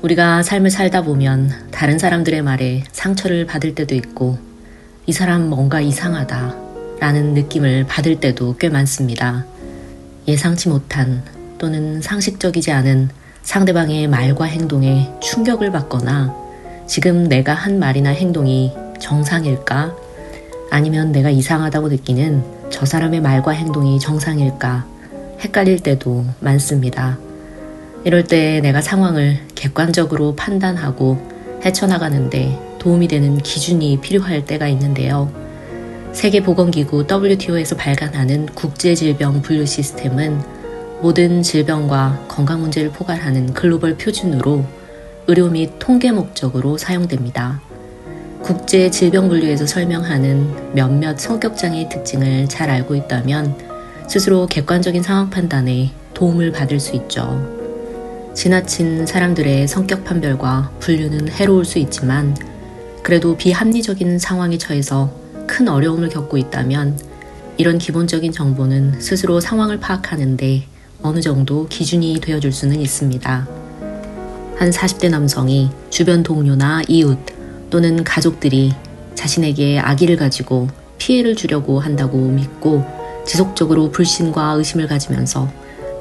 우리가 삶을 살다 보면 다른 사람들의 말에 상처를 받을 때도 있고 이 사람 뭔가 이상하다 라는 느낌을 받을 때도 꽤 많습니다. 예상치 못한 또는 상식적이지 않은 상대방의 말과 행동에 충격을 받거나 지금 내가 한 말이나 행동이 정상일까? 아니면 내가 이상하다고 느끼는 저 사람의 말과 행동이 정상일까? 헷갈릴 때도 많습니다. 이럴 때 내가 상황을 객관적으로 판단하고 헤쳐나가는데 도움이 되는 기준이 필요할 때가 있는데요. 세계보건기구 WTO에서 발간하는 국제질병 분류 시스템은 모든 질병과 건강 문제를 포괄하는 글로벌 표준으로 의료 및 통계 목적으로 사용됩니다. 국제질병분류에서 설명하는 몇몇 성격장애의 특징을 잘 알고 있다면 스스로 객관적인 상황 판단에 도움을 받을 수 있죠. 지나친 사람들의 성격 판별과 분류는 해로울 수 있지만 그래도 비합리적인 상황에 처해서 큰 어려움을 겪고 있다면 이런 기본적인 정보는 스스로 상황을 파악하는데 어느 정도 기준이 되어줄 수는 있습니다. 한 40대 남성이 주변 동료나 이웃 또는 가족들이 자신에게 악의를 가지고 피해를 주려고 한다고 믿고 지속적으로 불신과 의심을 가지면서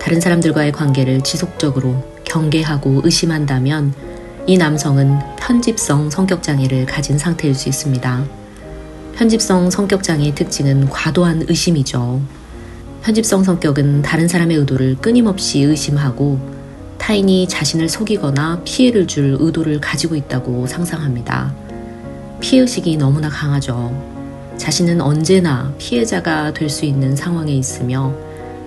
다른 사람들과의 관계를 지속적으로 경계하고 의심한다면 이 남성은 편집성 성격장애를 가진 상태일 수 있습니다. 편집성 성격장애의 특징은 과도한 의심이죠. 편집성 성격은 다른 사람의 의도를 끊임없이 의심하고 타인이 자신을 속이거나 피해를 줄 의도를 가지고 있다고 상상합니다. 피해의식이 너무나 강하죠. 자신은 언제나 피해자가 될 수 있는 상황에 있으며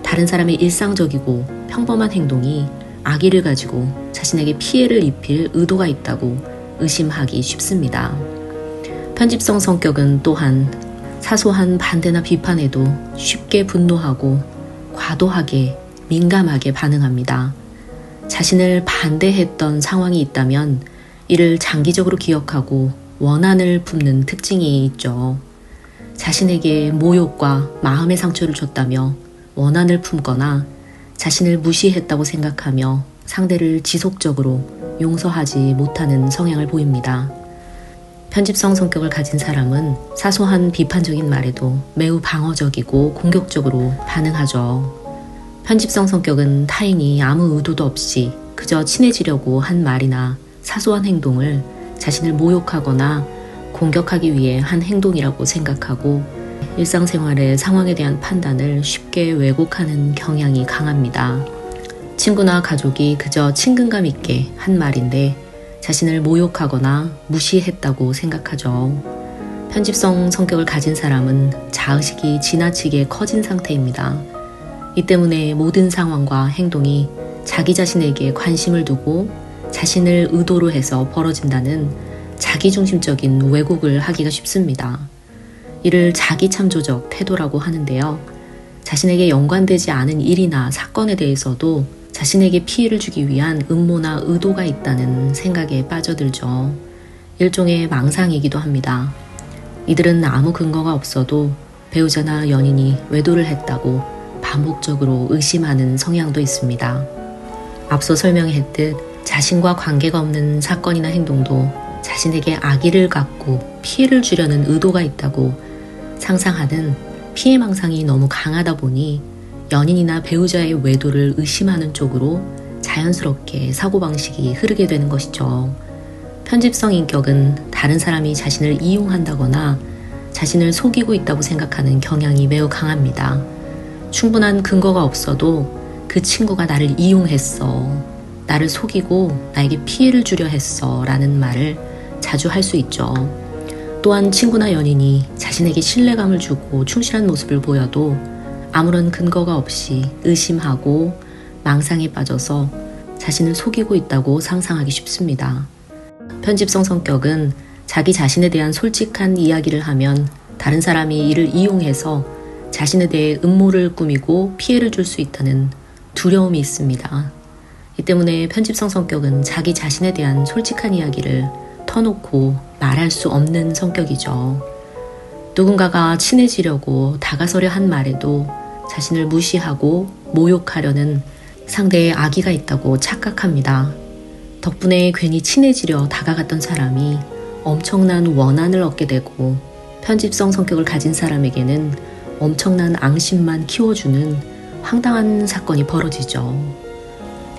다른 사람의 일상적이고 평범한 행동이 악의를 가지고 자신에게 피해를 입힐 의도가 있다고 의심하기 쉽습니다. 편집성 성격은 또한 사소한 반대나 비판에도 쉽게 분노하고 과도하게 민감하게 반응합니다. 자신을 반대했던 상황이 있다면 이를 장기적으로 기억하고 원한을 품는 특징이 있죠. 자신에게 모욕과 마음의 상처를 줬다며 원한을 품거나 자신을 무시했다고 생각하며 상대를 지속적으로 용서하지 못하는 성향을 보입니다. 편집성 성격을 가진 사람은 사소한 비판적인 말에도 매우 방어적이고 공격적으로 반응하죠. 편집성 성격은 타인이 아무 의도도 없이 그저 친해지려고 한 말이나 사소한 행동을 자신을 모욕하거나 공격하기 위해 한 행동이라고 생각하고 일상생활의 상황에 대한 판단을 쉽게 왜곡하는 경향이 강합니다. 친구나 가족이 그저 친근감 있게 한 말인데 자신을 모욕하거나 무시했다고 생각하죠. 편집성 성격을 가진 사람은 자의식이 지나치게 커진 상태입니다. 이 때문에 모든 상황과 행동이 자기 자신에게 관심을 두고 자신을 의도로 해서 벌어진다는 자기중심적인 왜곡을 하기가 쉽습니다. 이를 자기참조적 태도라고 하는데요. 자신에게 연관되지 않은 일이나 사건에 대해서도 자신에게 피해를 주기 위한 음모나 의도가 있다는 생각에 빠져들죠. 일종의 망상이기도 합니다. 이들은 아무 근거가 없어도 배우자나 연인이 외도를 했다고 반복적으로 의심하는 성향도 있습니다. 앞서 설명했듯 자신과 관계가 없는 사건이나 행동도 자신에게 악의를 갖고 피해를 주려는 의도가 있다고 상상하는 피해망상이 너무 강하다 보니 연인이나 배우자의 외도를 의심하는 쪽으로 자연스럽게 사고방식이 흐르게 되는 것이죠. 편집성 인격은 다른 사람이 자신을 이용한다거나 자신을 속이고 있다고 생각하는 경향이 매우 강합니다. 충분한 근거가 없어도 그 친구가 나를 이용했어, 나를 속이고 나에게 피해를 주려 했어 라는 말을 자주 할 수 있죠. 또한 친구나 연인이 자신에게 신뢰감을 주고 충실한 모습을 보여도 아무런 근거가 없이 의심하고 망상에 빠져서 자신을 속이고 있다고 상상하기 쉽습니다. 편집성 성격은 자기 자신에 대한 솔직한 이야기를 하면 다른 사람이 이를 이용해서 자신에 대해 음모를 꾸미고 피해를 줄 수 있다는 두려움이 있습니다. 이 때문에 편집성 성격은 자기 자신에 대한 솔직한 이야기를 터놓고 말할 수 없는 성격이죠. 누군가가 친해지려고 다가서려 한 말에도 자신을 무시하고 모욕하려는 상대의 악의가 있다고 착각합니다. 덕분에 괜히 친해지려 다가갔던 사람이 엄청난 원한을 얻게 되고, 편집성 성격을 가진 사람에게는 엄청난 앙심만 키워주는 황당한 사건이 벌어지죠.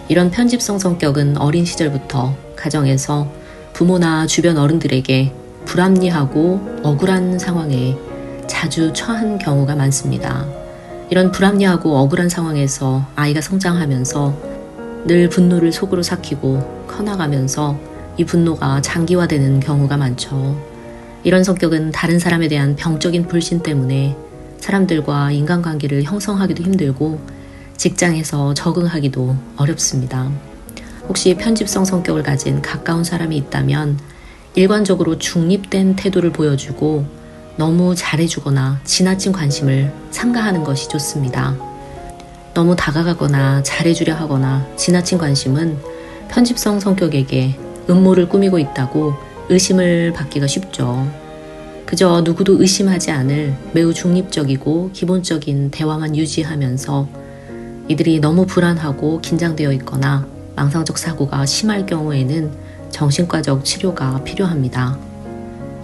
이런 편집성 성격은 어린 시절부터 가정에서 부모나 주변 어른들에게 불합리하고 억울한 상황에 자주 처한 경우가 많습니다. 이런 불합리하고 억울한 상황에서 아이가 성장하면서 늘 분노를 속으로 삭히고 커나가면서 이 분노가 장기화되는 경우가 많죠. 이런 성격은 다른 사람에 대한 병적인 불신 때문에 사람들과 인간관계를 형성하기도 힘들고 직장에서 적응하기도 어렵습니다. 혹시 편집성 성격을 가진 가까운 사람이 있다면 일관적으로 중립된 태도를 보여주고 너무 잘해주거나 지나친 관심을 삼가하는 것이 좋습니다. 너무 다가가거나 잘해주려 하거나 지나친 관심은 편집성 성격에게 음모를 꾸미고 있다고 의심을 받기가 쉽죠. 그저 누구도 의심하지 않을 매우 중립적이고 기본적인 대화만 유지하면서 이들이 너무 불안하고 긴장되어 있거나 망상적 사고가 심할 경우에는 정신과적 치료가 필요합니다.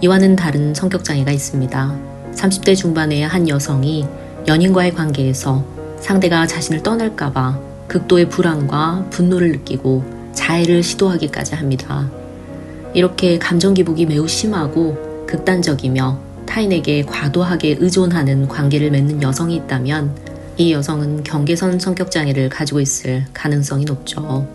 이와는 다른 성격장애가 있습니다. 30대 중반의 한 여성이 연인과의 관계에서 상대가 자신을 떠날까봐 극도의 불안과 분노를 느끼고 자해를 시도하기까지 합니다. 이렇게 감정 기복이 매우 심하고 극단적이며 타인에게 과도하게 의존하는 관계를 맺는 여성이 있다면 이 여성은 경계선 성격장애를 가지고 있을 가능성이 높죠.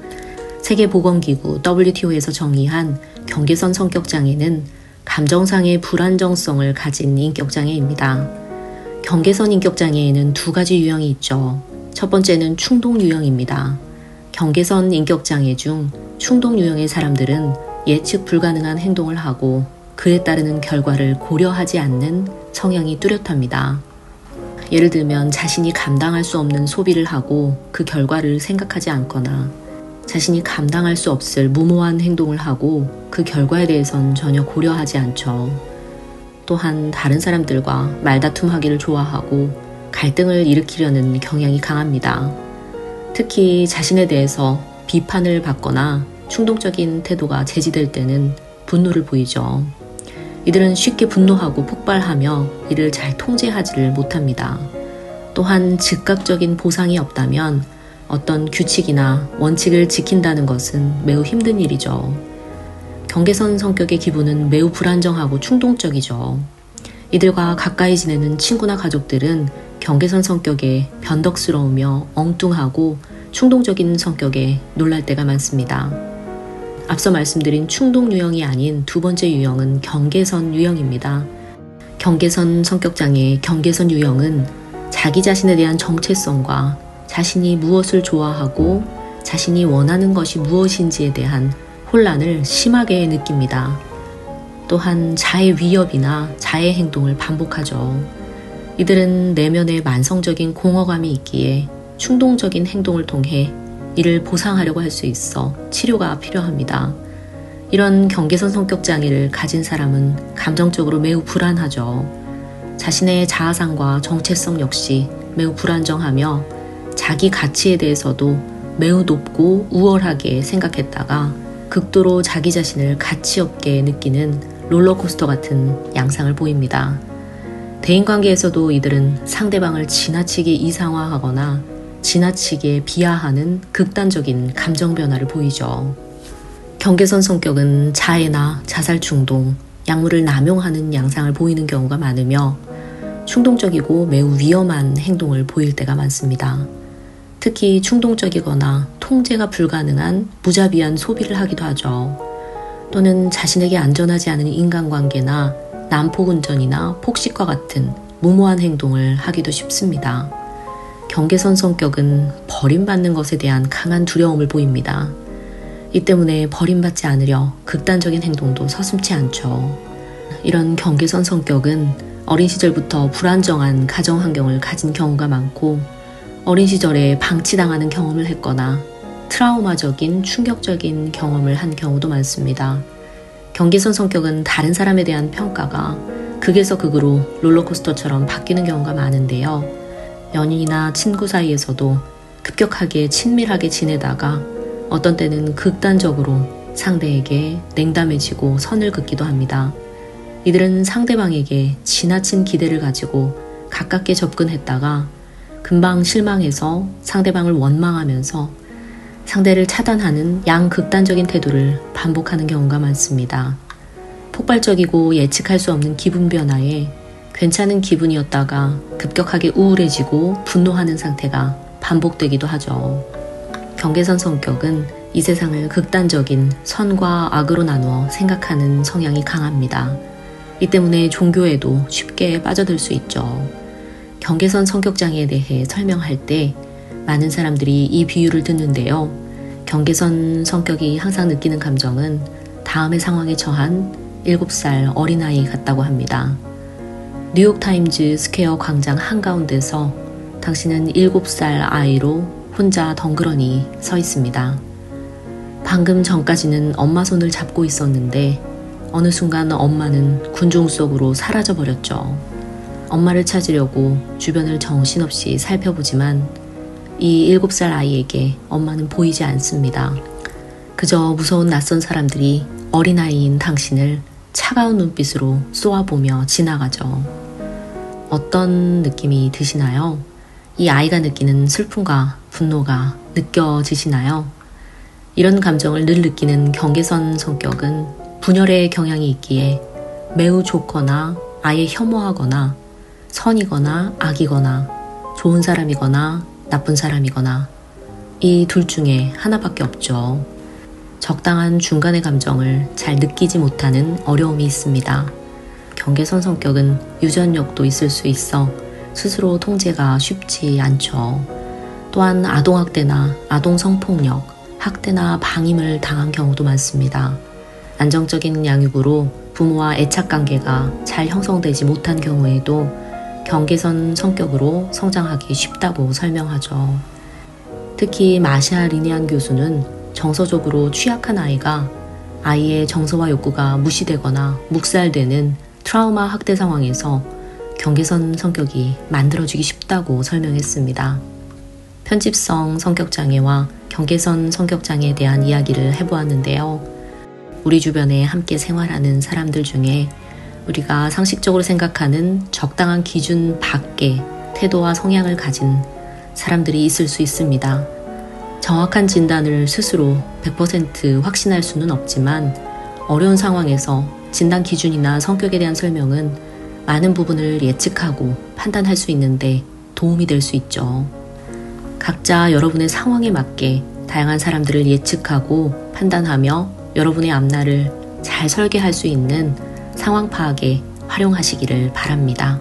세계보건기구 WTO에서 정의한 경계선 성격장애는 감정상의 불안정성을 가진 인격장애입니다. 경계선 인격장애에는 두 가지 유형이 있죠. 첫 번째는 충동 유형입니다. 경계선 인격장애 중 충동 유형의 사람들은 예측 불가능한 행동을 하고 그에 따르는 결과를 고려하지 않는 성향이 뚜렷합니다. 예를 들면 자신이 감당할 수 없는 소비를 하고 그 결과를 생각하지 않거나 자신이 감당할 수 없을 무모한 행동을 하고 그 결과에 대해선 전혀 고려하지 않죠. 또한 다른 사람들과 말다툼하기를 좋아하고 갈등을 일으키려는 경향이 강합니다. 특히 자신에 대해서 비판을 받거나 충동적인 태도가 제지될 때는 분노를 보이죠. 이들은 쉽게 분노하고 폭발하며 이를 잘 통제하지를 못합니다. 또한 즉각적인 보상이 없다면 어떤 규칙이나 원칙을 지킨다는 것은 매우 힘든 일이죠. 경계선 성격의 기분은 매우 불안정하고 충동적이죠. 이들과 가까이 지내는 친구나 가족들은 경계선 성격에 변덕스러우며 엉뚱하고 충동적인 성격에 놀랄 때가 많습니다. 앞서 말씀드린 충동 유형이 아닌 두 번째 유형은 경계선 유형입니다. 경계선 성격장애의 경계선 유형은 자기 자신에 대한 정체성과 자신이 무엇을 좋아하고 자신이 원하는 것이 무엇인지에 대한 혼란을 심하게 느낍니다. 또한 자해 위협이나 자해 행동을 반복하죠. 이들은 내면에 만성적인 공허감이 있기에 충동적인 행동을 통해 이를 보상하려고 할 수 있어 치료가 필요합니다. 이런 경계선 성격 장애를 가진 사람은 감정적으로 매우 불안하죠. 자신의 자아상과 정체성 역시 매우 불안정하며 자기 가치에 대해서도 매우 높고 우월하게 생각했다가 극도로 자기 자신을 가치 없게 느끼는 롤러코스터 같은 양상을 보입니다. 대인관계에서도 이들은 상대방을 지나치게 이상화하거나 지나치게 비하하는 극단적인 감정 변화를 보이죠. 경계선 성격은 자해나 자살 충동, 약물을 남용하는 양상을 보이는 경우가 많으며 충동적이고 매우 위험한 행동을 보일 때가 많습니다. 특히 충동적이거나 통제가 불가능한 무자비한 소비를 하기도 하죠. 또는 자신에게 안전하지 않은 인간관계나 난폭운전이나 폭식과 같은 무모한 행동을 하기도 쉽습니다. 경계선 성격은 버림받는 것에 대한 강한 두려움을 보입니다. 이 때문에 버림받지 않으려 극단적인 행동도 서슴지 않죠. 이런 경계선 성격은 어린 시절부터 불안정한 가정 환경을 가진 경우가 많고 어린 시절에 방치당하는 경험을 했거나 트라우마적인 충격적인 경험을 한 경우도 많습니다. 경계선 성격은 다른 사람에 대한 평가가 극에서 극으로 롤러코스터처럼 바뀌는 경우가 많은데요. 연인이나 친구 사이에서도 급격하게 친밀하게 지내다가 어떤 때는 극단적으로 상대에게 냉담해지고 선을 긋기도 합니다. 이들은 상대방에게 지나친 기대를 가지고 가깝게 접근했다가 금방 실망해서 상대방을 원망하면서 상대를 차단하는 양극단적인 태도를 반복하는 경우가 많습니다. 폭발적이고 예측할 수 없는 기분 변화에 괜찮은 기분이었다가 급격하게 우울해지고 분노하는 상태가 반복되기도 하죠. 경계선 성격은 이 세상을 극단적인 선과 악으로 나누어 생각하는 성향이 강합니다. 이 때문에 종교에도 쉽게 빠져들 수 있죠. 경계선 성격장애에 대해 설명할 때 많은 사람들이 이 비유를 듣는데요. 경계선 성격이 항상 느끼는 감정은 다음의 상황에 처한 7살 어린아이 같다고 합니다. 뉴욕타임즈 스퀘어 광장 한가운데서 당신은 7살 아이로 혼자 덩그러니 서 있습니다. 방금 전까지는 엄마 손을 잡고 있었는데 어느 순간 엄마는 군중 속으로 사라져 버렸죠. 엄마를 찾으려고 주변을 정신없이 살펴보지만 이 7살 아이에게 엄마는 보이지 않습니다. 그저 무서운 낯선 사람들이 어린아이인 당신을 차가운 눈빛으로 쏘아보며 지나가죠. 어떤 느낌이 드시나요? 이 아이가 느끼는 슬픔과 분노가 느껴지시나요? 이런 감정을 늘 느끼는 경계선 성격은 분열의 경향이 있기에 매우 좋거나 아예 혐오하거나 선이거나 악이거나 좋은 사람이거나 나쁜 사람이거나 이 둘 중에 하나밖에 없죠. 적당한 중간의 감정을 잘 느끼지 못하는 어려움이 있습니다. 경계선 성격은 유전력도 있을 수 있어 스스로 통제가 쉽지 않죠. 또한 아동학대나 아동성폭력, 학대나 방임을 당한 경우도 많습니다. 안정적인 양육으로 부모와 애착관계가 잘 형성되지 못한 경우에도 경계선 성격으로 성장하기 쉽다고 설명하죠. 특히 마샤 리니안 교수는 정서적으로 취약한 아이가 아이의 정서와 욕구가 무시되거나 묵살되는 트라우마 학대 상황에서 경계선 성격이 만들어지기 쉽다고 설명했습니다. 편집성 성격장애와 경계선 성격장애에 대한 이야기를 해보았는데요. 우리 주변에 함께 생활하는 사람들 중에 우리가 상식적으로 생각하는 적당한 기준 밖의 태도와 성향을 가진 사람들이 있을 수 있습니다. 정확한 진단을 스스로 100% 확신할 수는 없지만 어려운 상황에서 진단 기준이나 성격에 대한 설명은 많은 부분을 예측하고 판단할 수 있는데 도움이 될 수 있죠. 각자 여러분의 상황에 맞게 다양한 사람들을 예측하고 판단하며 여러분의 앞날을 잘 설계할 수 있는 상황 파악에 활용하시기를 바랍니다.